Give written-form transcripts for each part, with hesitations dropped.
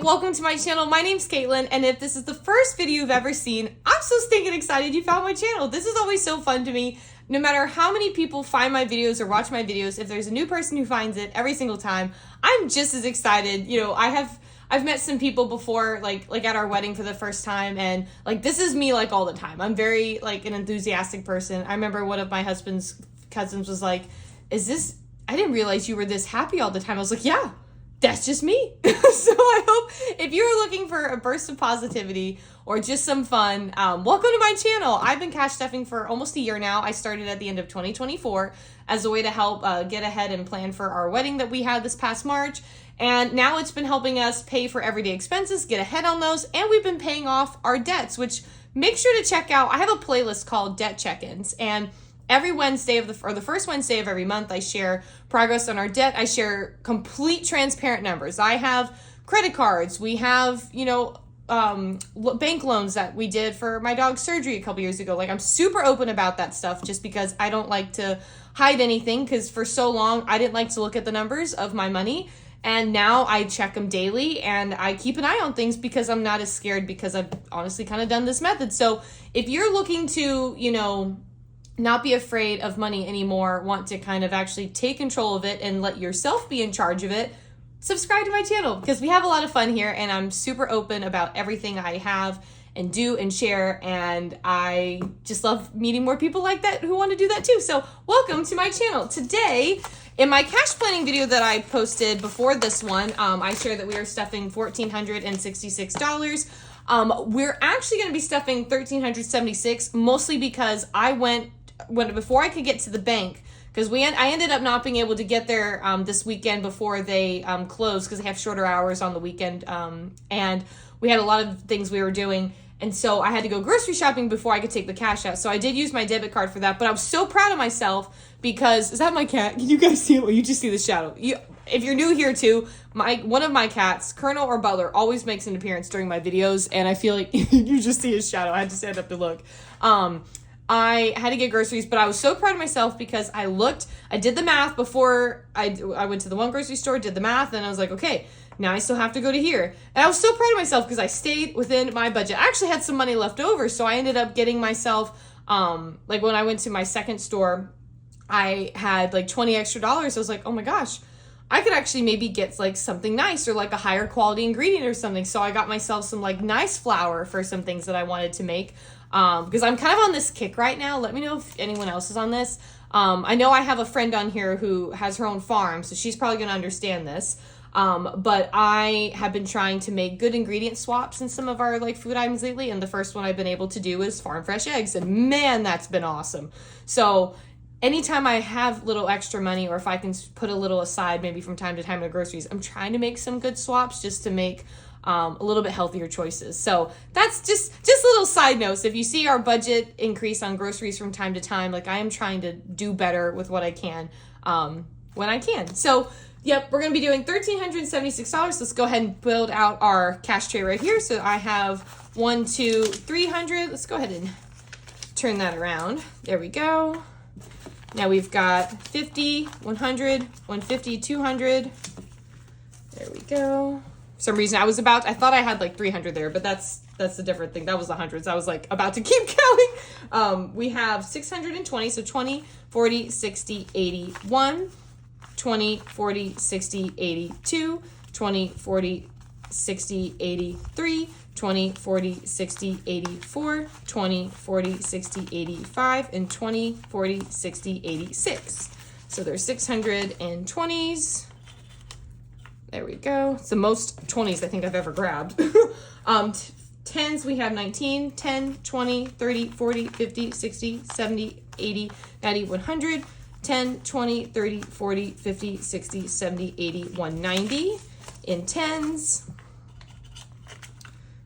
welcome to my channel. My name's Caitlin, and if this is the first video you've ever seen, I'm so stinking excited you found my channel. This is always so fun to me. No matter how many people find my videos or watch my videos, if there's a new person who finds it every single time, I'm just as excited. You know, I've met some people before, like at our wedding for the first time, and like this is me like all the time. I'm very like an enthusiastic person. I remember one of my husband's cousins was like, I didn't realize you were this happy all the time. I was like, yeah, that's just me. So I hope if you're looking for a burst of positivity or just some fun, welcome to my channel. I've been cash stuffing for almost a year now. I started at the end of 2024 as a way to help get ahead and plan for our wedding that we had this past March. And now it's been helping us pay for everyday expenses, get ahead on those, and we've been paying off our debts, which make sure to check out. I have a playlist called Debt Check-ins, and every Wednesday the first Wednesday of every month, I share progress on our debt. I share complete transparent numbers. I have credit cards. We have, bank loans that we did for my dog's surgery a couple years ago. Like, I'm super open about that stuff just because I don't like to hide anything, because for so long I didn't like to look at the numbers of my money. And now I check them daily and I keep an eye on things because I'm not as scared, because I've honestly kind of done this method. So if you're looking to, not be afraid of money anymore, want to kind of actually take control of it and let yourself be in charge of it, subscribe to my channel, because we have a lot of fun here and I'm super open about everything I have and do and share, and I just love meeting more people like that who want to do that too. So welcome to my channel. Today, in my cash planning video that I posted before this one, I shared that we are stuffing $1,466. We're actually going to be stuffing $1,376, mostly because before I could get to the bank, because I ended up not being able to get there this weekend before they closed, because they have shorter hours on the weekend, and we had a lot of things we were doing, and so I had to go grocery shopping before I could take the cash out. So I did use my debit card for that, but I was so proud of myself because, is that my cat? Can you guys see it? Well, you just see the shadow. If you're new here too, one of my cats, Colonel or Butler, always makes an appearance during my videos, and I feel like you just see his shadow. I had to stand up to look. I had to get groceries, but I was so proud of myself because I did the math before I went to the one grocery store, did the math, and I was like, okay, now I still have to go to here. And I was so proud of myself because I stayed within my budget. I actually had some money left over, so I ended up getting myself, like when I went to my second store, I had like $20 extra. I was like, oh my gosh, I could actually maybe get like something nice or like a higher quality ingredient or something. So I got myself some like nice flour for some things that I wanted to make. Because I'm kind of on this kick right now. Let me know if anyone else is on this. I know I have a friend on here who has her own farm, so she's probably going to understand this. But I have been trying to make good ingredient swaps in some of our like food items lately, and the first one I've been able to do is farm fresh eggs, and man, that's been awesome. So anytime I have little extra money, or if I can put a little aside maybe from time to time in the groceries, I'm trying to make some good swaps just to make a little bit healthier choices. So that's just little side notes. If you see our budget increase on groceries from time to time, like I am trying to do better with what I can when I can. So yep, we're going to be doing $1,376. Let's go ahead and build out our cash tray right here. So I have 1, 2, 300. Let's go ahead and turn that around. There we go. Now we've got 50, 100, 150, 200. There we go. For some reason I thought I had like 300 there, but that's a different thing. That was the hundreds. I was like about to keep counting. We have 620, so 20, 40, 60, 81, 20, 40, 60, 82, 20, 40, 60, 83, 20, 40, 60, 84, 20, 40, 60, 85, and 20, 40, 60, 86. So there's 620s. There we go. It's the most 20s I think I've ever grabbed. 10s, we have 19, 10, 20, 30, 40, 50, 60, 70, 80, 90, 100, 10, 20, 30, 40, 50, 60, 70, 80, 190 in 10s.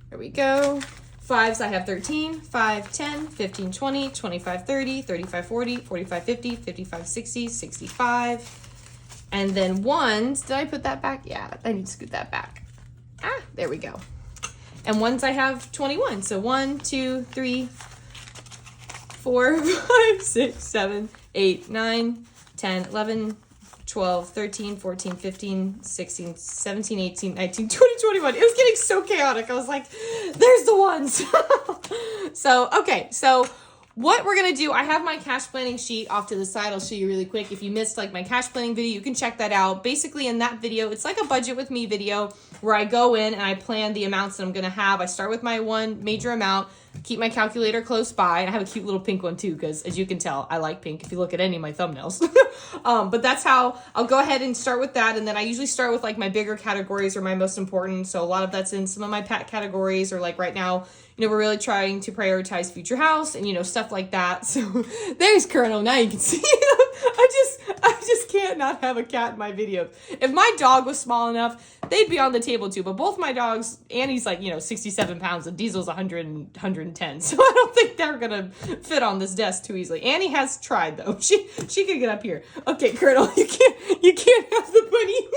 There we go. 5s, I have 13, 5, 10, 15, 20, 25, 30, 35, 40, 45, 50, 55, 60, 65. And then 1s, did I put that back? Yeah, I need to scoot that back. There we go. And 1s, I have 21. So 1, 2, 3, 4, 5, 6, 7, 8, 9, 10, 11, 12, 13, 14, 15, 16, 17, 18, 19, 20, 21. It was getting so chaotic. I was like, there's the ones. So, okay. So what we're going to do, I have my cash planning sheet off to the side. I'll show you really quick. If you missed like my cash planning video, you can check that out. Basically in that video, it's like a budget with me video where I go in and I plan the amounts that I'm going to have. I start with my one major amount, keep my calculator close by. And I have a cute little pink one too, because as you can tell, I like pink if you look at any of my thumbnails. But that's how I'll go ahead and start with that. And then I usually start with like my bigger categories or my most important. So a lot of that's in some of my pet categories, or like right now, you know, we're really trying to prioritize future house and, you know, stuff like that. So there's Colonel. Now you can see him. I just can't not have a cat in my videos. If my dog was small enough, they'd be on the table too. But both my dogs, Annie's like, you know, 67 pounds and Diesel's 110. So I don't think they're going to fit on this desk too easily. Annie has tried though. She could get up here. Okay, Colonel, you can't have the bunny.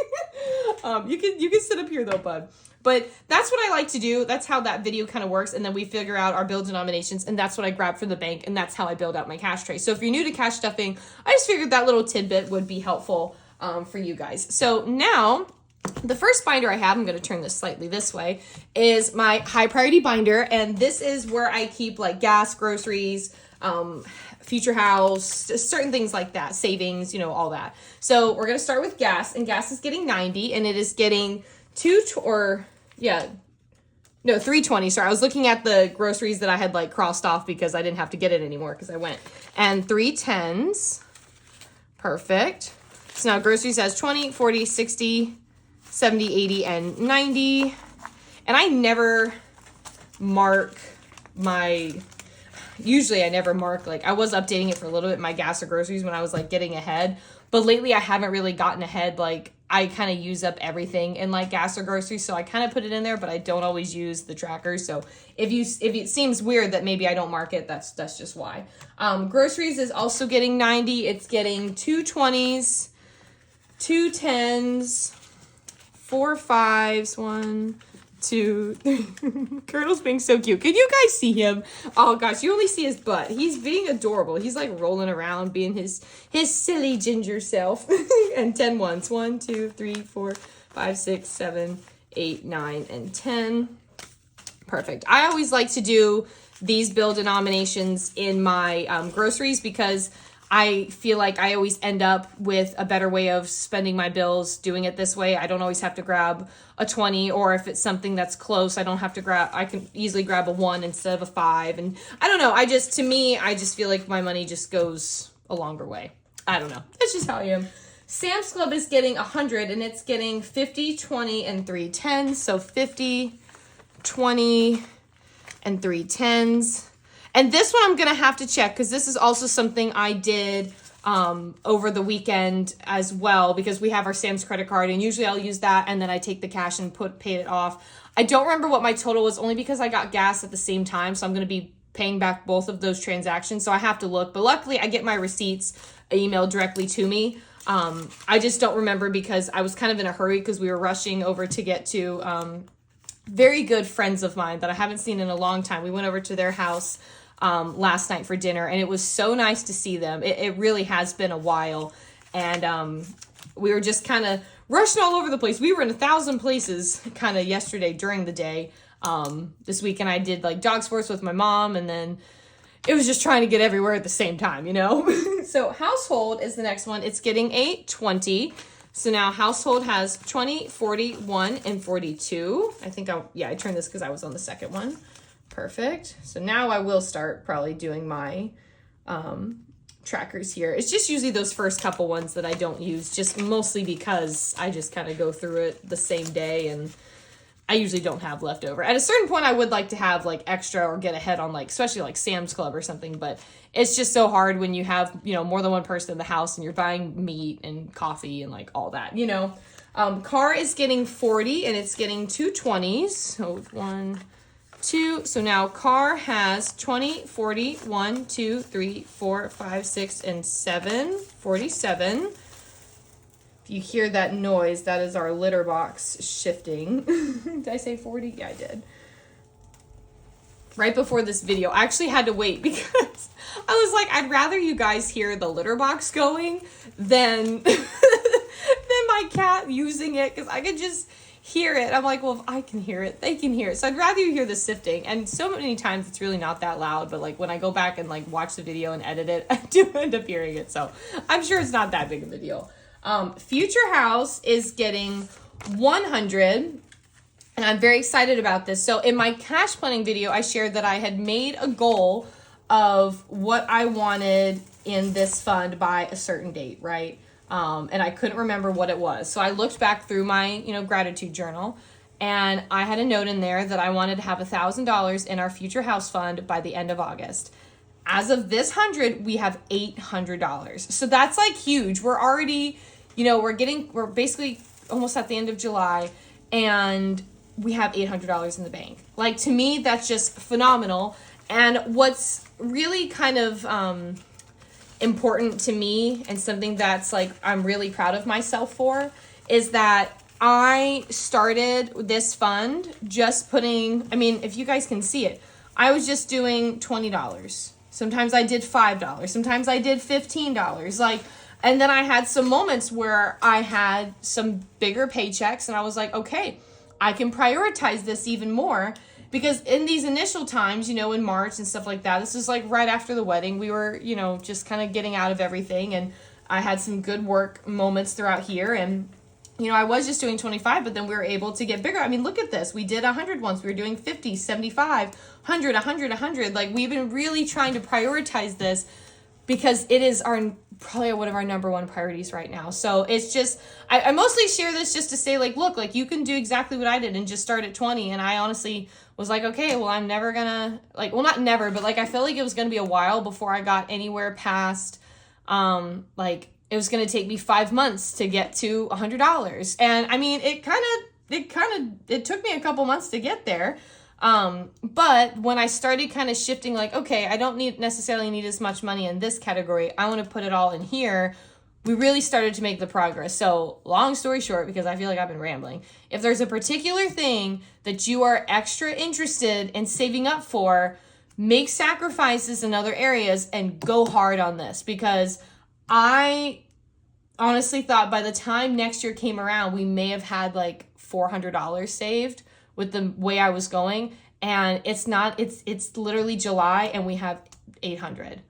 You can sit up here though, bud. But that's what I like to do. That's how that video kind of works. And then we figure out our bill denominations, and that's what I grab from the bank, and that's how I build out my cash tray. So if you're new to cash stuffing, I just figured that little tidbit would be helpful for you guys. So now the first binder I have, I'm going to turn this slightly this way, is my high priority binder. And this is where I keep like gas, groceries, future house, certain things like that, savings, you know, all that. So we're going to start with gas, and gas is getting 90, and it is getting 320. Sorry, I was looking at the groceries that I had like crossed off because I didn't have to get it anymore because I went. And 310s. Perfect. So now groceries has 20, 40, 60, 70, 80, and 90. And I never mark usually I never mark, like I was updating it for a little bit, my gas or groceries when I was like getting ahead. But lately I haven't really gotten ahead. Like I kind of use up everything in like gas or groceries. So I kind of put it in there, but I don't always use the tracker. So if it seems weird that maybe I don't mark it, that's just why. Groceries is also getting 90. It's getting 220s, 210s, 4 5s, 1, 2, 3. Colonel's being so cute. Can you guys see him? Oh gosh, you only see his butt. He's being adorable. He's like rolling around being his silly ginger self. And 10 ones. 1, 2, 3, 4, 5, 6, 7, 8, 9, and 10. Perfect. I always like to do these bill denominations in my groceries because I feel like I always end up with a better way of spending my bills doing it this way. I don't always have to grab a 20, or if it's something that's close, I can easily grab a 1 instead of a 5. And I don't know, I just feel like my money just goes a longer way. I don't know. That's just how I am. Sam's Club is getting 100, and it's getting 50, 20, and 3 10s. So 50, 20, and 3 10s. And this one I'm going to have to check because this is also something I did over the weekend as well, because we have our Sam's credit card, and usually I'll use that and then I take the cash and pay it off. I don't remember what my total was, only because I got gas at the same time. So I'm going to be paying back both of those transactions. So I have to look, but luckily I get my receipts emailed directly to me. I just don't remember because I was kind of in a hurry because we were rushing over to get to very good friends of mine that I haven't seen in a long time. We went over to their house last night for dinner, and it was so nice to see them. It really has been a while, and we were just kind of rushing all over the place. We were in 1,000 places kind of yesterday during the day. This weekend I did like dog sports with my mom, and then it was just trying to get everywhere at the same time, you know? So household is the next one. It's getting a 20. So now household has 20, 41, and 42. I turned this because I was on the second one. Perfect. So now I will start probably doing my trackers here. It's just usually those first couple ones that I don't use, just mostly because I just kind of go through it the same day, and I usually don't have leftover. At a certain point, I would like to have like extra or get ahead on like, especially like Sam's Club or something, but it's just so hard when you have, you know, more than one person in the house and you're buying meat and coffee and like all that, you know. Car is getting 40, and it's getting 2 20s. So 1, 2. So now car has 20, 40, 1, 2, 3, 4, 5, 6, and 7, 47. If you hear that noise, that is our litter box shifting. Did I say 40? Yeah, I did. Right before this video, I actually had to wait because I was like, I'd rather you guys hear the litter box going than my cat using it because I could just hear it. I'm like, well, if I can hear it, they can hear it. So I'd rather you hear the sifting. And so many times it's really not that loud, but like when I go back and like watch the video and edit it, I do end up hearing it. So I'm sure it's not that big of a deal. Future House is getting 100, and I'm very excited about this. So in my cash planning video, I shared that I had made a goal of what I wanted in this fund by a certain date, right? And I couldn't remember what it was. So I looked back through my, gratitude journal, and I had a note in there that I wanted to have $1,000 in our Future House fund by the end of August. As of this 100, we have $800. So that's like huge. We're already, we're basically almost at the end of July, and we have $800 in the bank. Like, to me, that's just phenomenal. And what's really kind of important to me, and something that's like I'm really proud of myself for, is that I started this fund just putting, if you guys can see it, I was just doing $20. Sometimes I did $5. Sometimes I did $15. And then I had some moments where I had some bigger paychecks, and I was like, okay, I can prioritize this even more. Because in these initial times, in March and stuff like that, this is like right after the wedding, we were, just kind of getting out of everything. And I had some good work moments throughout here. And, I was just doing 25, but then we were able to get bigger. Look at this. We did 100 once. We were doing 50, 75, 100, 100, 100. Like, we've been really trying to prioritize this because it is probably one of our number one priorities right now. So it's just, I mostly share this just to say, like, look, like, you can do exactly what I did and just start at 20. And I honestly was like, okay, well, I'm never gonna, not never, but I felt like it was gonna be a while before I got anywhere past, it was gonna take me 5 months to get to $100. And it took me a couple months to get there. But when I started kind of shifting, okay, I don't necessarily need as much money in this category, I want to put it all in here, we really started to make the progress. So long story short, because I feel like I've been rambling, if there's a particular thing that you are extra interested in saving up for, make sacrifices in other areas and go hard on this, because I honestly thought by the time next year came around, we may have had $400 saved with the way I was going. And it's not, it's literally July and we have 800.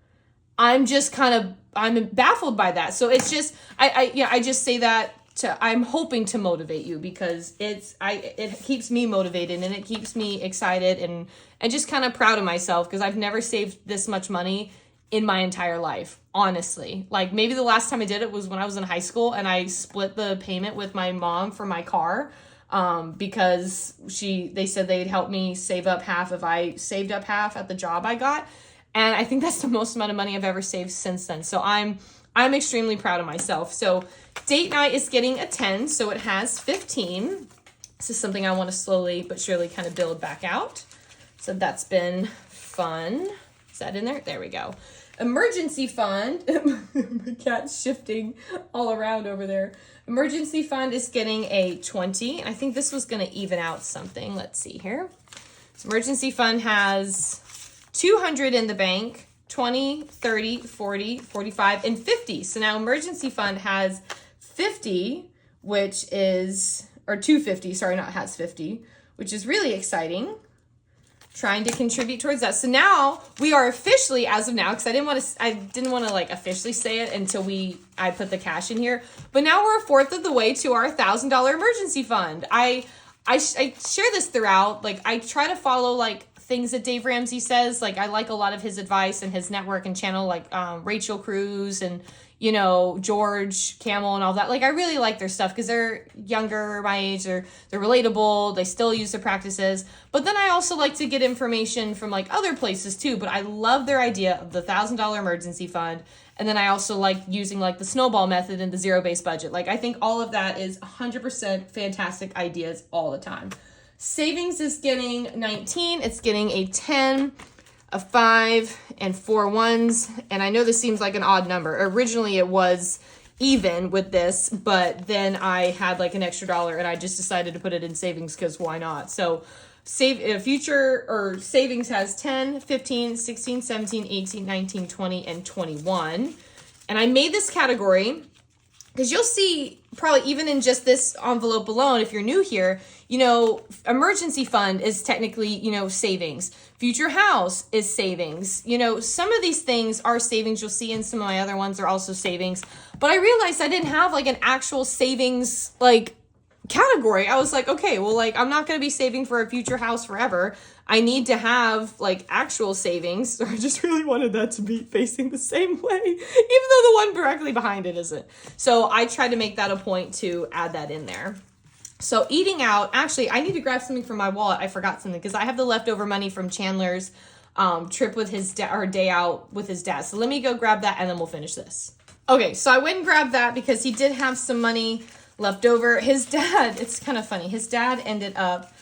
I'm baffled by that. So it's just, I just say that I'm hoping to motivate you, because it keeps me motivated and it keeps me excited and just kind of proud of myself, because I've never saved this much money in my entire life, honestly. Maybe the last time I did it was when I was in high school and I split the payment with my mom for my car, because they said they'd help me save up half if I saved up half at the job I got. And I think that's the most amount of money I've ever saved since then. So I'm extremely proud of myself. So date night is getting a 10, so it has 15. This is something I want to slowly but surely kind of build back out. So that's been fun. Is that in there? There we go. Emergency fund. My cat's shifting all around over there. Emergency fund is getting a 20. I think this was going to even out something. Let's see here. So emergency fund has 200 in the bank, 20, 30, 40, 45, and 50. So now emergency fund has 50, which is, or 250, sorry, not has 50, which is really exciting. Trying to contribute towards that. So now we are officially, as of now, because I didn't want to officially say it until I put the cash in here. But now we're a fourth of the way to our $1,000 emergency fund. I share this throughout. I try to follow things that Dave Ramsey says. I like a lot of his advice and his network and channel, Rachel Cruz and George Camel and all that. I really like their stuff because they're younger, my age, they're relatable, they still use the practices. But then I also like to get information from other places too. But I love their idea of the $1,000 emergency fund. And then I also like using the snowball method and the zero-based budget. I think all of that is 100% fantastic ideas all the time. Savings is getting 19. It's getting a 10. A 5 and 4 ones. And I know this seems like an odd number. Originally it was even with this, but then I had an extra dollar and I just decided to put it in savings because why not? So future or savings has 10, 15, 16, 17, 18, 19, 20, and 21. And I made this category because you'll see probably even in just this envelope alone, if you're new here, you know, emergency fund is technically, you know, savings. Future house is savings. You know, some of these things are savings. You'll see in some of my other ones are also savings. But I realized I didn't have like an actual savings like category. I was like, okay, well, like I'm not going to be saving for a future house forever. I need to have like actual savings. So I just really wanted that to be facing the same way, even though the one directly behind it isn't. So I tried to make that a point to add that in there. So eating out, actually, I need to grab something from my wallet. I forgot something because I have the leftover money from Chandler's trip with his dad, or day out with his dad. So let me go grab that and then we'll finish this. Okay, so I went and grabbed that because he did have some money left over. His dad, it's kind of funny. His dad ended up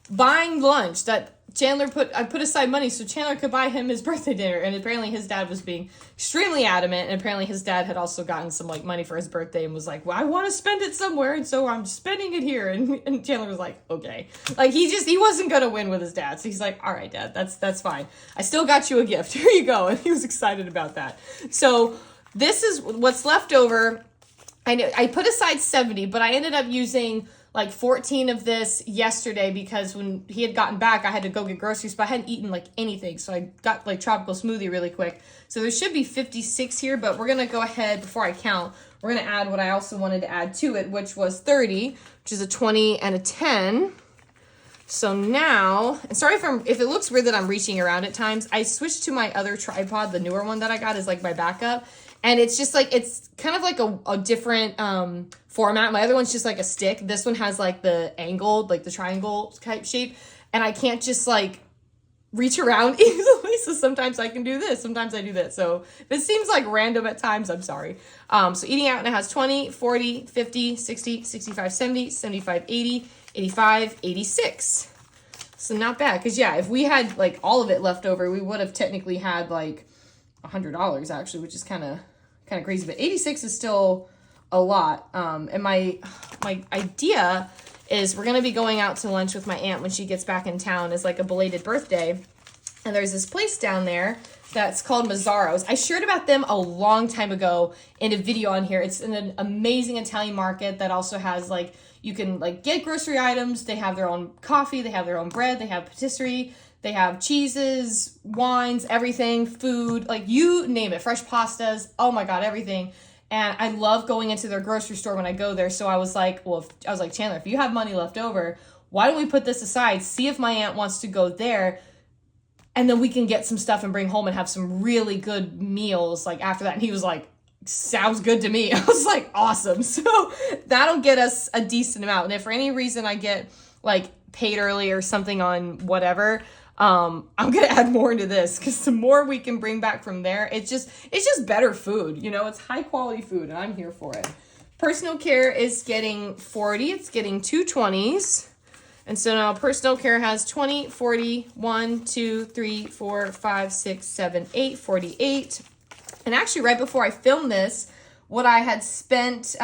buying lunch that I put aside money so Chandler could buy him his birthday dinner. And apparently his dad was being extremely adamant. And apparently his dad had also gotten some like money for his birthday and was like, well, I want to spend it somewhere. And so I'm spending it here. And Chandler was like, okay. Like he wasn't going to win with his dad. So he's like, all right, Dad, that's fine. I still got you a gift. Here you go. And he was excited about that. So this is what's left over. I put aside 70, but I ended up using like 14 of this yesterday because when he had gotten back, I had to go get groceries, but I hadn't eaten like anything. So I got like tropical smoothie really quick. So there should be 56 here, but we're going to go ahead before I count. We're going to add what I also wanted to add to it, which was 30, which is a 20 and a 10. So now, and sorry if it looks weird that I'm reaching around at times, I switched to my other tripod. The newer one that I got is like my backup. And it's just like, it's kind of like a different format. My other one's just like a stick. This one has like the angled, like the triangle type shape. And I can't just like reach around easily. So sometimes I can do this. Sometimes I do that. So if it seems like random at times, I'm sorry. So eating out, and it has 20, 40, 50, 60, 65, 70, 75, 80, 85, 86. So not bad. Because yeah, if we had like all of it left over, we would have technically had like $100 actually, which is kind of crazy, but 86 is still a lot. And my idea is we're going to be going out to lunch with my aunt when she gets back in town as like a belated birthday. And there's this place down there that's called Mazzaro's. I shared about them a long time ago in a video on here. It's an amazing Italian market that also has like, you can like get grocery items. They have their own coffee. They have their own bread. They have patisserie. They have cheeses, wines, everything, food, like you name it, fresh pastas. Oh my God, everything. And I love going into their grocery store when I go there. So I was like, Chandler, if you have money left over, why don't we put this aside, see if my aunt wants to go there, and then we can get some stuff and bring home and have some really good meals like after that. And he was like, sounds good to me. I was like, awesome. So that'll get us a decent amount. And if for any reason I get like paid early or something on whatever, I'm going to add more into this because the more we can bring back from there, it's just better food. You know, it's high quality food and I'm here for it. Personal care is getting 40. It's getting 2 20s. And so now personal care has 20, 40, 1, 2, 3, 4, 5, 6, 7, 8, 48. And actually right before I filmed this, what I had spent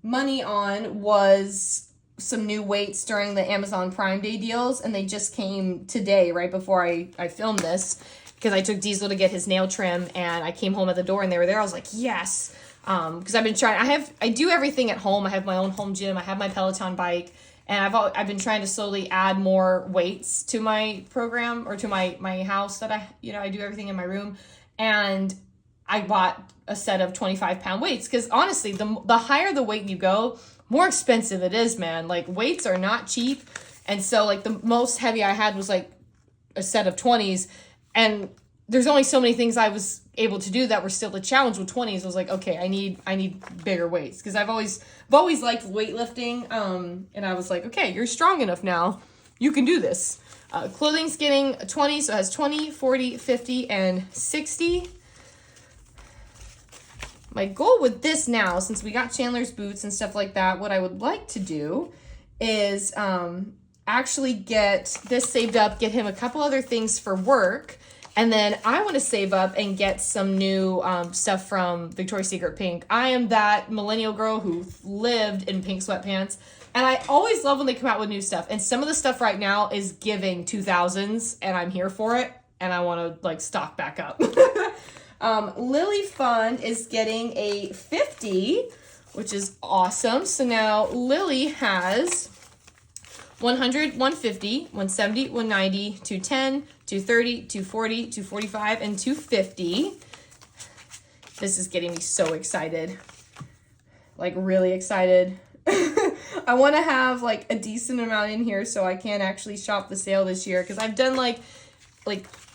money on was some new weights during the Amazon Prime Day deals, and they just came today right before I filmed this because I took Diesel to get his nail trim and I came home at the door and they were there. I was like, yes, because I've been trying. I do everything at home. I have my own home gym. I have my Peloton bike, and I've been trying to slowly add more weights to my program or to my house that I do everything in my room. And I bought a set of 25-pound weights because honestly, the higher the weight you go, more expensive it is, man. Like weights are not cheap. And so like the most heavy I had was like a set of 20s. And there's only so many things I was able to do that were still a challenge with 20s. I was like, okay, I need bigger weights because I've always liked weightlifting. And I was like, okay, you're strong enough now. You can do this. Clothing's getting 20. So it has 20, 40, 50, and 60. My goal with this now, since we got Chandler's boots and stuff like that, what I would like to do is actually get this saved up, get him a couple other things for work, and then I want to save up and get some new stuff from Victoria's Secret Pink. I am that millennial girl who lived in pink sweatpants, and I always love when they come out with new stuff. And some of the stuff right now is giving 2000s, and I'm here for it, and I want to like stock back up. Lily Fund is getting a 50, which is awesome. So now Lily has 100, 150, 170, 190, 210, 230, 240, 245, and 250. This is getting me so excited. Like, really excited. I want to have like a decent amount in here so I can actually shop the sale this year, because I've done like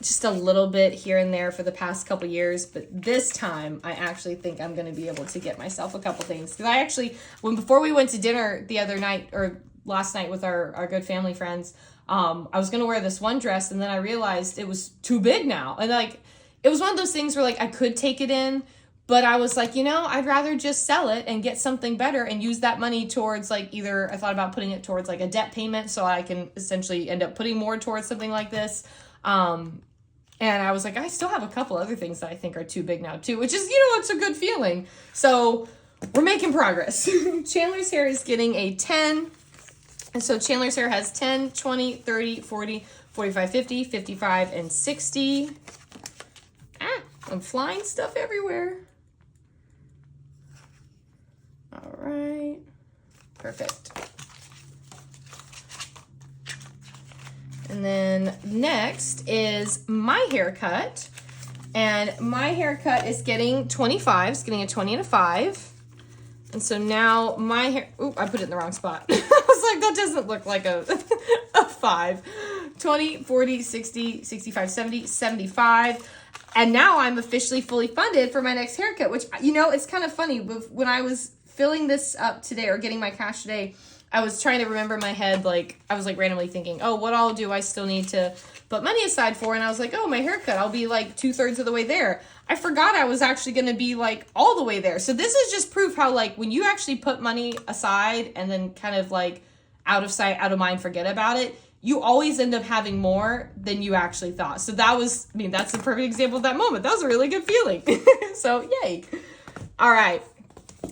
just a little bit here and there for the past couple years, but this time I actually think I'm going to be able to get myself a couple things. Because I actually, before we went to dinner the other night, or last night with our good family friends, I was going to wear this one dress, and then I realized it was too big now. And like, it was one of those things where like I could take it in, but I was like, I'd rather just sell it and get something better and use that money towards like, either I thought about putting it towards like a debt payment so I can essentially end up putting more towards something like this. And I was like, I still have a couple other things that I think are too big now too, which is, it's a good feeling. So we're making progress. Chandler's hair is getting a 10. And so Chandler's hair has 10, 20, 30, 40, 45, 50, 55, and 60. I'm flying stuff everywhere. All right. Perfect. And then next is my haircut. And my haircut is getting 25. It's getting a 20 and a 5. And so now my hair... Ooh, I put it in the wrong spot. I was like, that doesn't look like a 5. 20, 40, 60, 65, 70, 75. And now I'm officially fully funded for my next haircut, which, it's kind of funny. When I was filling this up today, or getting my cash today, I was trying to remember in my head, like, I was like randomly thinking, oh, what all do I still need to put money aside for? And I was like, oh, my haircut, I'll be like 2/3 of the way there. I forgot I was actually going to be like all the way there. So this is just proof how, like, when you actually put money aside and then kind of like out of sight, out of mind, forget about it, you always end up having more than you actually thought. So that's the perfect example of that moment. That was a really good feeling. So yay. All right.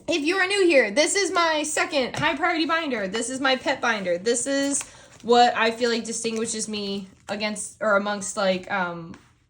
If you are new here, this is my second high priority binder. This is my pet binder. This is what I feel like distinguishes me against or amongst like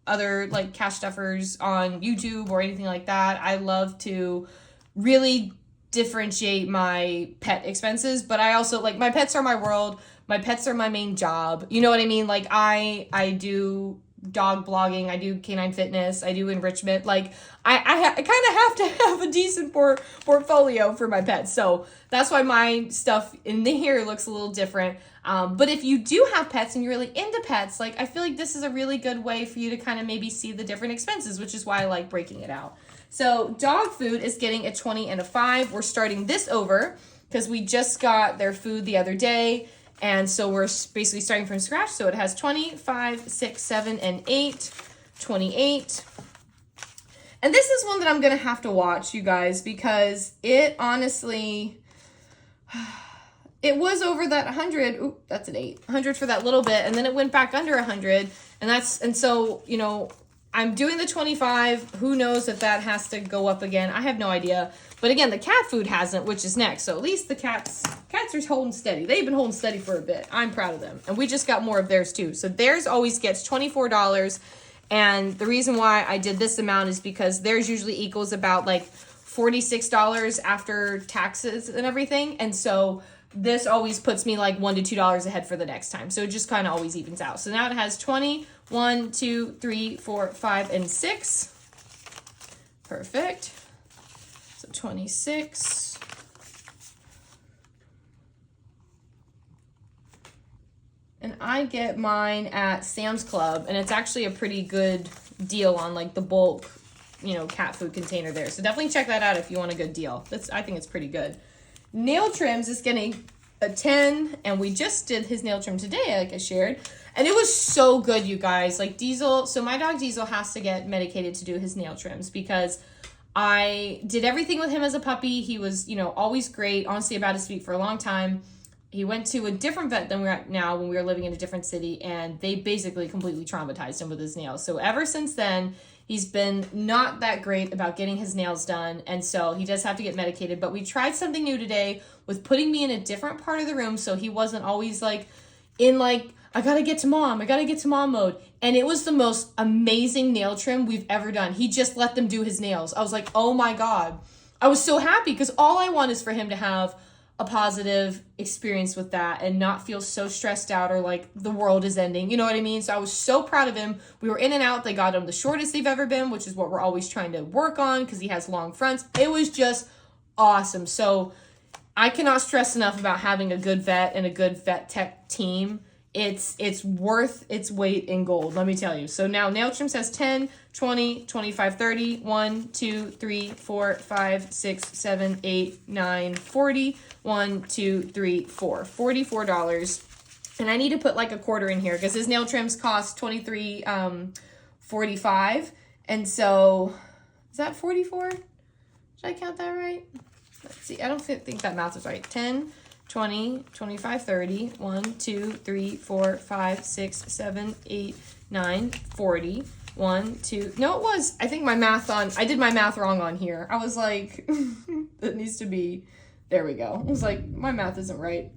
other like cash stuffers on YouTube or anything like that. I love to really differentiate my pet expenses, but I also like, my pets are my world. My pets are my main job. You know what I mean? Like I do dog blogging, I do canine fitness, I do enrichment. Like I kind of have to have a decent portfolio for my pets. So that's why my stuff in here looks a little different. But if you do have pets and you're really into pets, like I feel like this is a really good way for you to kind of maybe see the different expenses, which is why I like breaking it out. So dog food is getting a 20 and a 5. We're starting this over because we just got their food the other day. And so we're basically starting from scratch. So it has 20, 5, 6, 7, and 8, 28. And this is one that I'm going to have to watch, you guys, because it honestly, it was over that 100. Ooh, that's an 8. 100 for that little bit. And then it went back under 100. And so, I'm doing the 25. Who knows if that has to go up again? I have no idea. But again, the cat food hasn't, which is next. So at least the cats are holding steady. They've been holding steady for a bit. I'm proud of them. And we just got more of theirs too. So theirs always gets $24. And the reason why I did this amount is because theirs usually equals about like $46 after taxes and everything. And so this always puts me like $1 to $2 ahead for the next time. So it just kind of always evens out. So now it has 20, 1, 2, 3, 4, 5, and 6. Perfect. So 26. And I get mine at Sam's Club, and it's actually a pretty good deal on like the bulk, cat food container there. So definitely check that out if you want a good deal. I think it's pretty good. Nail trims is getting a 10, and we just did his nail trim today, like I shared. And it was so good, you guys. Like Diesel, so my dog Diesel has to get medicated to do his nail trims because I did everything with him as a puppy. He was, always great, honestly about his feet for a long time. He went to a different vet than we're at now when we were living in a different city, and they basically completely traumatized him with his nails. So ever since then, he's been not that great about getting his nails done, and so he does have to get medicated. But we tried something new today with putting me in a different part of the room so he wasn't always like in like, I gotta get to mom mode. And it was the most amazing nail trim we've ever done. He just let them do his nails. I was like, oh my God. I was so happy because all I want is for him to have a positive experience with that and not feel so stressed out or like the world is ending. You know what I mean? So I was so proud of him. We were in and out. They got him the shortest they've ever been, which is what we're always trying to work on because he has long fronts. It was just awesome. So I cannot stress enough about having a good vet and a good vet tech team. It's worth its weight in gold, let me tell you. So now nail trim says 10, 20, 25, 30, 1, 2, 3, 4, 5, 6, 7, 8, 9, 40, 1, 2, 3, 4. $44. And I need to put like a quarter in here because his nail trims cost $23.45. And so, is that 44? Did I count that right? Let's see. I don't think that math is right. 10, 20, 25, 30, 1, 2, 3, 4, 5, 6, 7, 8, 9, 40, 1, 2. No, it was. I think I did my math wrong on here. I was like, it needs to be, there we go. I was like, my math isn't right.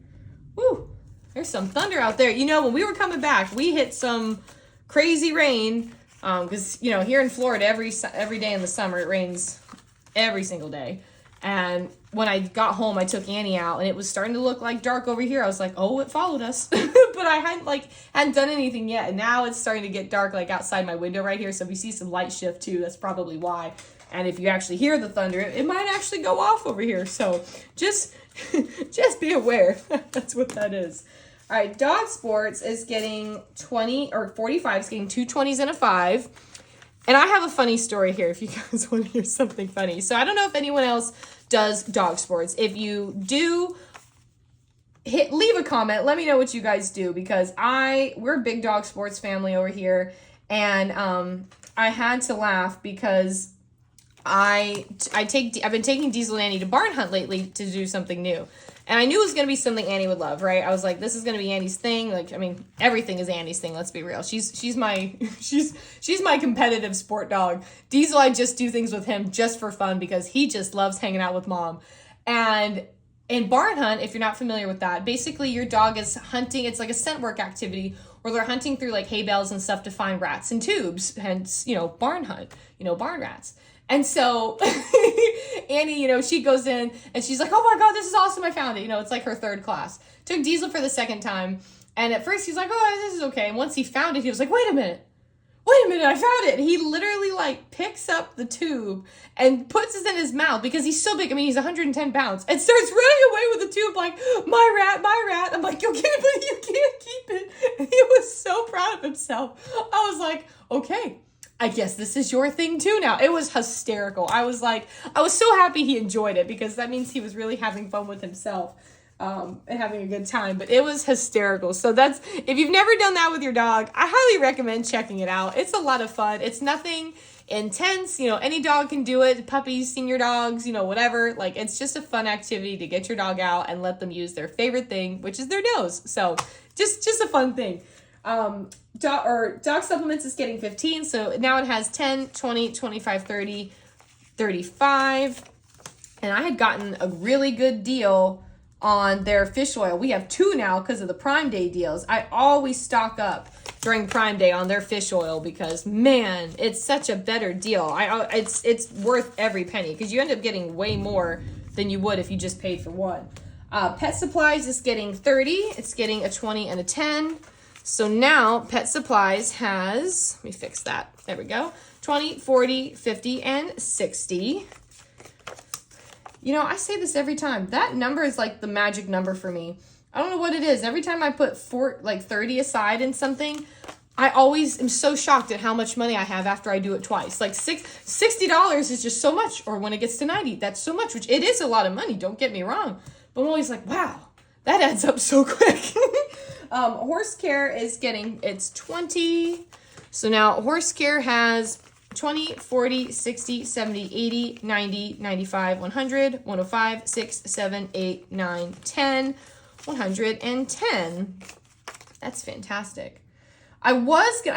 Woo, there's some thunder out there. You know, when we were coming back, we hit some crazy rain because, you know, here in Florida, every day in the summer, it rains every single day. And when I got home, I took Annie out, and it was starting to look like dark over here. I was like, oh, it followed us. But I hadn't done anything yet. And now it's starting to get dark, like outside my window right here. So if you see some light shift too, that's probably why. And if you actually hear the thunder, it might actually go off over here. So just be aware. That's what that is. All right, Dog Sports is getting 20 or 45. It's getting 2 20s and a 5. And I have a funny story here if you guys want to hear something funny. So I don't know if anyone else does dog sports. If you do, leave a comment. Let me know what you guys do because we're a big dog sports family over here. And I had to laugh because I've been taking Diesel and Annie to barn hunt lately to do something new. And I knew it was going to be something Annie would love, right? I was like, this is going to be Annie's thing. Like, I mean, everything is Annie's thing. Let's be real. She's my competitive sport dog. Diesel, I just do things with him just for fun because he just loves hanging out with mom. And in barn hunt, if you're not familiar with that, basically your dog is hunting. It's like a scent work activity where they're hunting through like hay bales and stuff to find rats and tubes. Hence, barn hunt, barn rats. And so Annie, she goes in and she's like, oh my God, this is awesome. I found it. It's like her third class. Took Diesel for the second time. And at first he's like, oh, this is okay. And once he found it, he was like, wait a minute, I found it. And he literally like picks up the tube and puts it in his mouth because he's so big. I mean, he's 110 pounds and starts running away with the tube like, my rat. I'm like, okay, but you can't keep it. And he was so proud of himself. I was like, okay, I guess this is your thing too now. It was hysterical. I was so happy he enjoyed it because that means he was really having fun with himself and having a good time. But it was hysterical. So if you've never done that with your dog, I highly recommend checking it out. It's a lot of fun. It's nothing intense. Any dog can do it. Puppies, senior dogs, whatever. Like, it's just a fun activity to get your dog out and let them use their favorite thing, which is their nose. So just a fun thing. Dog supplements is getting 15. So now it has 10, 20, 25, 30, 35. And I had gotten a really good deal on their fish oil. We have 2 now because of the Prime Day deals. I always stock up during Prime Day on their fish oil because, man, it's such a better deal. It's worth every penny because you end up getting way more than you would if you just paid for one. Pet Supplies is getting 30. It's getting a 20 and a 10. So now Pet Supplies has, let me fix that. There we go. 20, 40, 50, and 60. I say this every time. That number is like the magic number for me. I don't know what it is. Every time I put 30 aside in something, I always am so shocked at how much money I have after I do it twice. Like $60 is just so much. Or when it gets to 90, that's so much, which it is a lot of money. Don't get me wrong. But I'm always like, wow, that adds up so quick. Horse Care is getting its 20. So now Horse Care has 20, 40, 60, 70, 80, 90, 95, 100, 105, 6, 7, 8, 9, 10, 110. That's fantastic. I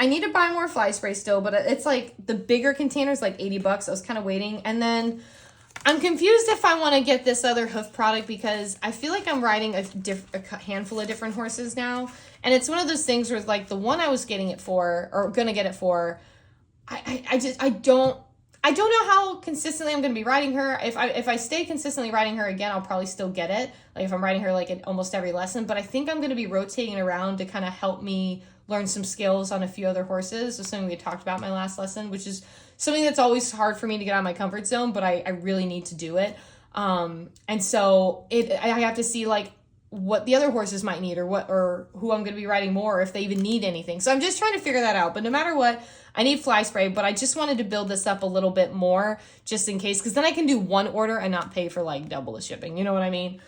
need to buy more fly spray still, but it's like the bigger containers, like $80. I was kind of waiting. And then I'm confused if I want to get this other hoof product because I feel like I'm riding a handful of different horses now. And it's one of those things where like the one I was getting it for or going to get it for, I I don't know how consistently I'm going to be riding her. If I stay consistently riding her again, I'll probably still get it. Like if I'm riding her like in almost every lesson, but I think I'm going to be rotating around to kind of help me learn some skills on a few other horses. So something we talked about in my last lesson, which is something that's always hard for me to get out of my comfort zone, but I really need to do it. And so I have to see like what the other horses might need or who I'm going to be riding more, or if they even need anything. So I'm just trying to figure that out. But no matter what, I need fly spray, but I just wanted to build this up a little bit more just in case, because then I can do one order and not pay for like double the shipping. You know what I mean?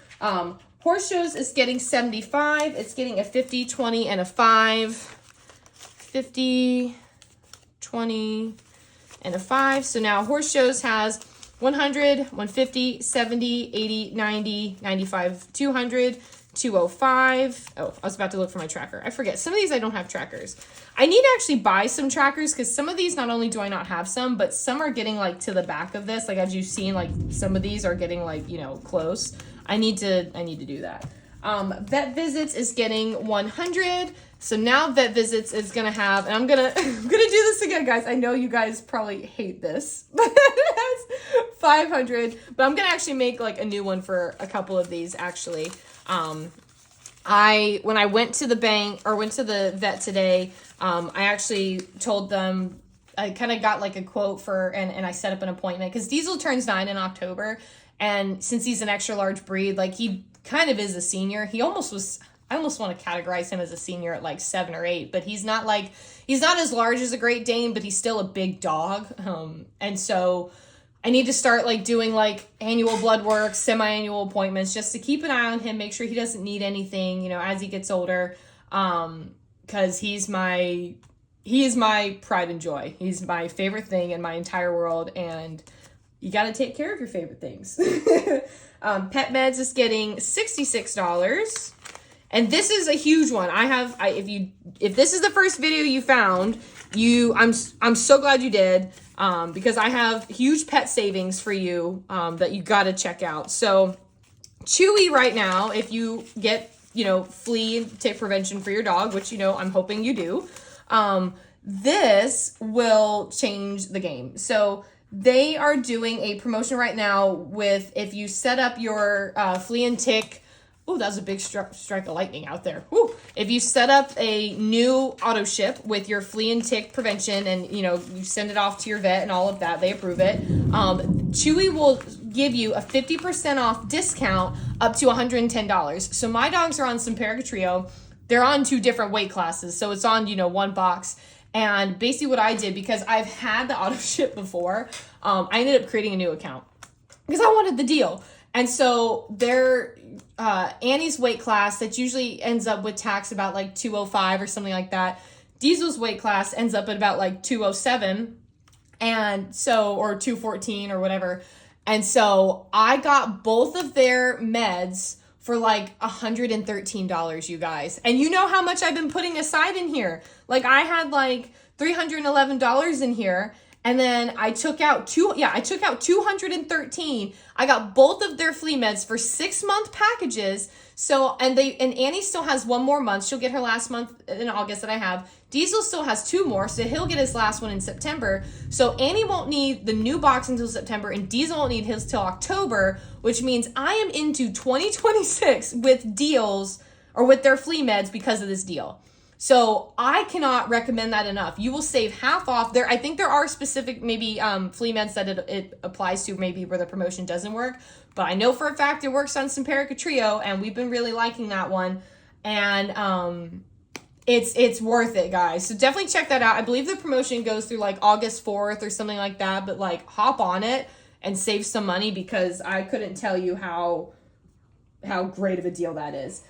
Horse shows is getting 75. It's getting a 50, 20, and a 5. 50, 20, and a 5. So now horse shows has 100, 150, 70, 80, 90, 95, 200, 205. Oh, I was about to look for my tracker. I forget. Some of these I don't have trackers. I need to actually buy some trackers because some of these, not only do I not have some, but some are getting like to the back of this. Like as you've seen, like some of these are getting like, you know, close. I need to do that. Vet visits is getting 100. So now vet visits is gonna have, and I'm gonna do this again, guys. I know you guys probably hate this, but it has 500. But I'm gonna actually make like a new one for a couple of these actually. When I went to the bank or went to the vet today, I actually told them, I kind of got like a quote for, and I set up an appointment because Diesel turns 9 in October. And since he's an extra large breed, like he kind of is a senior. He almost was, I almost want to categorize him as a senior at like 7 or 8, but he's not as large as a Great Dane, but he's still a big dog. And so I need to start like doing like annual blood work, semi-annual appointments, just to keep an eye on him, make sure he doesn't need anything, you know, as he gets older. Cause he is my pride and joy. He's my favorite thing in my entire world. And you got to take care of your favorite things. Pet Meds is getting $66. And this is a huge one. If this is the first video you found, I'm so glad you did, because I have huge pet savings for you, that you got to check out. So Chewy right now, if you get, you know, flea and tick prevention for your dog, which, you know, I'm hoping you do, this will change the game. So they are doing a promotion right now with, if you set up your flea and tick, oh, that was a big strike of lightning out there. Woo. If you set up a new auto ship with your flea and tick prevention and, you know, you send it off to your vet and all of that, they approve it. Chewy will give you a 50% off discount up to $110. So my dogs are on Simparica Trio. They're on 2 different weight classes. So it's on, you know, 1 box. And basically what I did, because I've had the auto ship before, I ended up creating a new account because I wanted the deal. And so their Annie's weight class, that usually ends up with tax about like 205 or something like that. Diesel's weight class ends up at about like 207, and so, or 214 or whatever. And so I got both of their meds for like $113, you guys. And you know how much I've been putting aside in here. Like I had like $311 in here. And then I took out 213. I got both of their flea meds for 6-month packages. So, and Annie still has 1 more month. She'll get her last month in August that I have. Diesel still has 2 more, so he'll get his last one in September. So Annie won't need the new box until September, and Diesel won't need his till October, which means I am into 2026 with deals, or with their flea meds because of this deal. So I cannot recommend that enough. You will save half off there. I think there are specific maybe flea meds that it applies to, maybe where the promotion doesn't work. But I know for a fact it works on Simparica Trio, and we've been really liking that one. And it's worth it, guys. So definitely check that out. I believe the promotion goes through like August 4th or something like that. But like hop on it and save some money, because I couldn't tell you how great of a deal that is.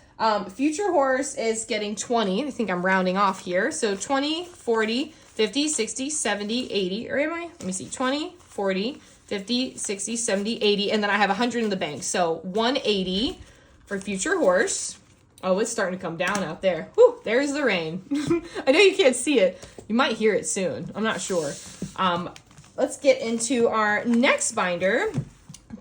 Future Horse is getting 20. I think I'm rounding off here. So 20, 40, 50, 60, 70, 80. Or am I? Let me see. 20, 40, 50, 60, 70, 80. And then I have 100 in the bank. So 180 for Future Horse. Oh, it's starting to come down out there. Whew, there's the rain. I know you can't see it. You might hear it soon. I'm not sure. Let's get into our next binder.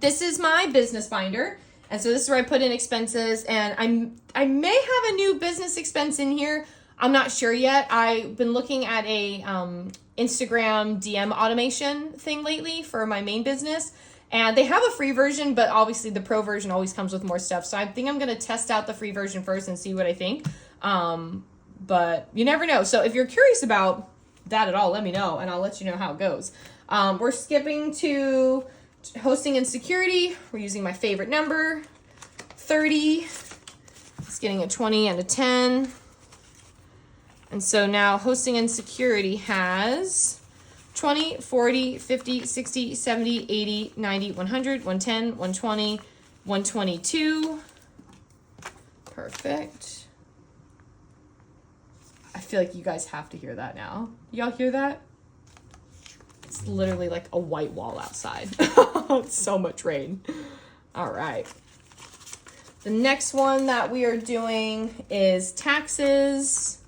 This is my business binder. And so this is where I put in expenses, and I may have a new business expense in here. I'm not sure yet. I've been looking at a Instagram DM automation thing lately for my main business. And they have a free version, but obviously the pro version always comes with more stuff. So I think I'm going to test out the free version first and see what I think. But you never know. So if you're curious about that at all, let me know and I'll let you know how it goes. We're skipping to hosting and security. We're using my favorite number, 30. It's getting a 20 and a 10. And so now hosting and security has 20, 40, 50, 60, 70, 80, 90, 100, 110, 120, 122. Perfect. I feel like you guys have to hear that now. Y'all hear that? It's literally like a white wall outside. It's so much rain. All right. The next one that we are doing is taxes.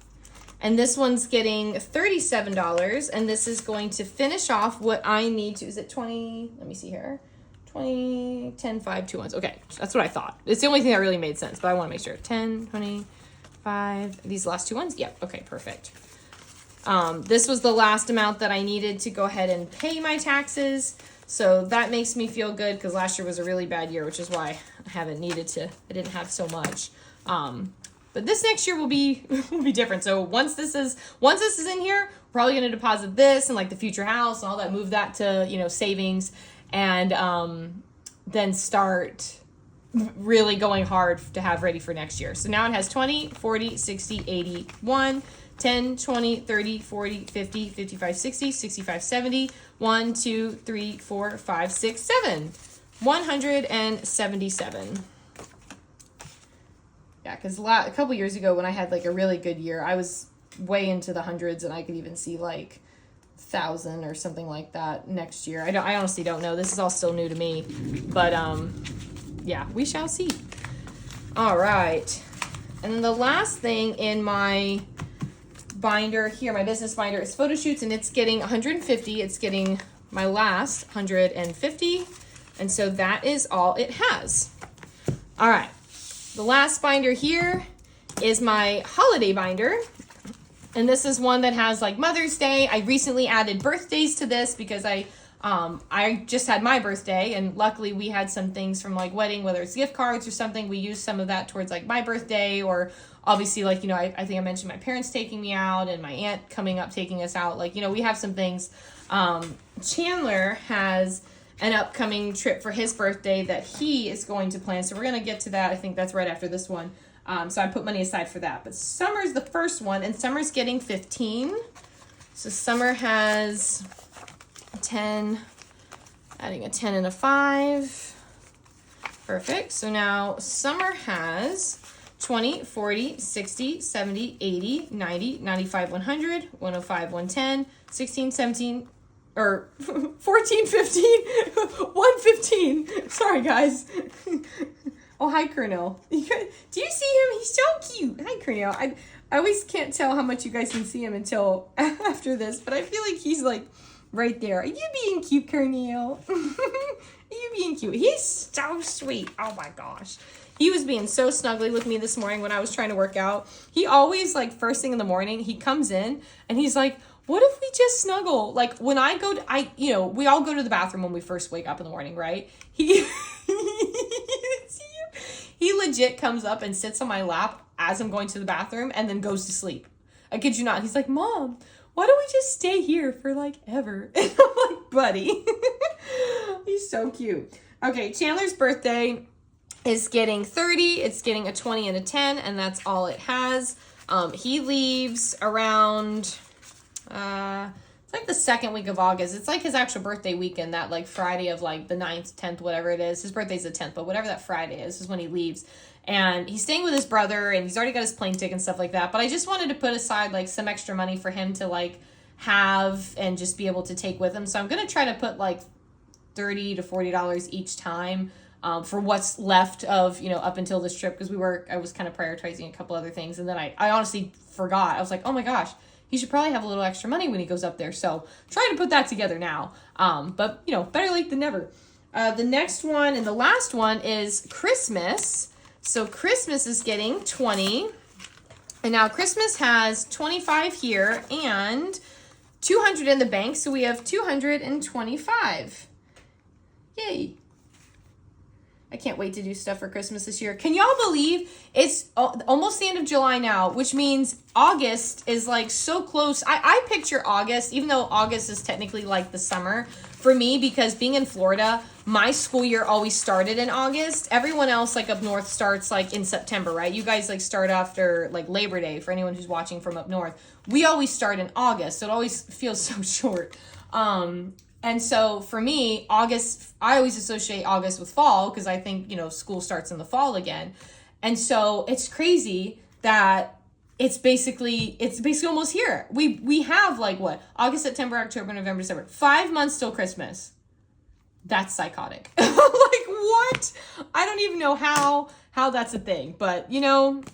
And this one's getting $37. And this is going to finish off what I need to. Is it 20? Let me see here. 20, 10, 5, 2 ones. Okay, that's what I thought. It's the only thing that really made sense, but I want to make sure. 10, 20, 5. These last 2 ones? Yep. Okay, perfect. This was the last amount that I needed to go ahead and pay my taxes. So that makes me feel good because last year was a really bad year, which is why I haven't needed to. I didn't have so much. But this next year will be different. So once this is in here, we're probably going to deposit this and like the future house and all that, move that to, savings, and then start really going hard to have ready for next year. So now it has 20, 40, 60, 80, 1, 10, 20, 30, 40, 50, 55, 60, 65, 70, 1, 2, 3, 4, 5, 6, 7, 177. Yeah, because a couple years ago when I had like a really good year, I was way into the hundreds and I could even see like 1,000 or something like that next year. I honestly don't know. This is all still new to me, but yeah, we shall see. All right. And then the last thing in my binder here, my business binder, is photo shoots, and it's getting 150. It's getting my last 150. And so that is all it has. All right. The last binder here is my holiday binder. And this is one that has like Mother's Day. I recently added birthdays to this because I just had my birthday, and luckily we had some things from like wedding, whether it's gift cards or something. We used some of that towards like my birthday, or obviously like, I think I mentioned my parents taking me out and my aunt coming up taking us out. Like, we have some things. Chandler has an upcoming trip for his birthday that he is going to plan. So we're going to get to that. I think that's right after this one. So I put money aside for that. But Summer's the first one, and Summer's getting 15. So Summer has 10, adding a 10 and a 5. Perfect. So now Summer has 20, 40, 60, 70, 80, 90, 95, 100, 105, 110, 16, 17, or 14, 15, 115. Sorry, guys. Oh, hi, Colonel. Do you see him? He's so cute. Hi, Colonel. I always can't tell how much you guys can see him until after this, but I feel like he's like right there. Are you being cute, Colonel? Are you being cute? He's so sweet. Oh my gosh. He was being so snuggly with me this morning when I was trying to work out. He always, like, first thing in the morning, he comes in and he's like, what if we just snuggle? Like, when I go to, we all go to the bathroom when we first wake up in the morning, right? He legit comes up and sits on my lap as I'm going to the bathroom and then goes to sleep. I kid you not. He's like, Mom, why don't we just stay here for like ever? And I'm like, buddy. He's so cute. Okay, Chandler's birthday is getting 30. It's getting a 20 and a 10, and that's all it has. He leaves around, it's like the second week of August. It's like his actual birthday weekend, that like Friday of like the 9th, 10th, whatever it is. His birthday's the 10th, but whatever that Friday is when he leaves. And he's staying with his brother, and he's already got his plane ticket and stuff like that. But I just wanted to put aside like some extra money for him to like have and just be able to take with him. So I'm going to try to put like $30 to $40 each time for what's left of, up until this trip, because I was kind of prioritizing a couple other things. And then I honestly forgot. I was like, oh my gosh, he should probably have a little extra money when he goes up there. So trying to put that together now. But better late than never. The next one and the last one is Christmas. So Christmas is getting 20. And now Christmas has 25 here and 200 in the bank, so we have 225. Yay. I can't wait to do stuff for Christmas this year. Can y'all believe it's almost the end of July now, which means August is like so close. I picture August, even though August is technically like the summer for me, because being in Florida, my school year always started in August. Everyone else like up north starts like in September, right? You guys like start after like Labor Day for anyone who's watching from up north. We always start in August, so it always feels so short. And so for me, August, I always associate August with fall because I think, you know, school starts in the fall again. And so it's crazy that it's basically almost here. We have like what? August, September, October, November, December. 5 months till Christmas. That's psychotic. Like what? I don't even know how that's a thing, but you know,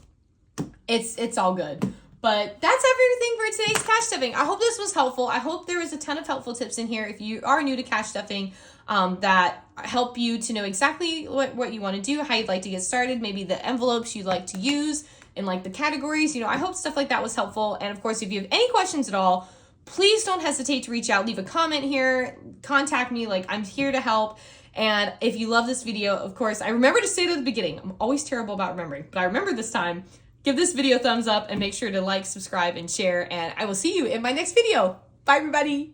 it's all good. But that's everything for today's cash stuffing. I hope this was helpful. I hope there was a ton of helpful tips in here if you are new to cash stuffing that help you to know exactly what you want to do, how you'd like to get started, maybe the envelopes you'd like to use and like the categories. You know, I hope stuff like that was helpful. And of course, if you have any questions at all, please don't hesitate to reach out. Leave a comment here. Contact me. Like, I'm here to help. And if you love this video, of course, I remember to say it at the beginning. I'm always terrible about remembering, but I remember this time. Give this video a thumbs up and make sure to like, subscribe, and share. And I will see you in my next video. Bye, everybody.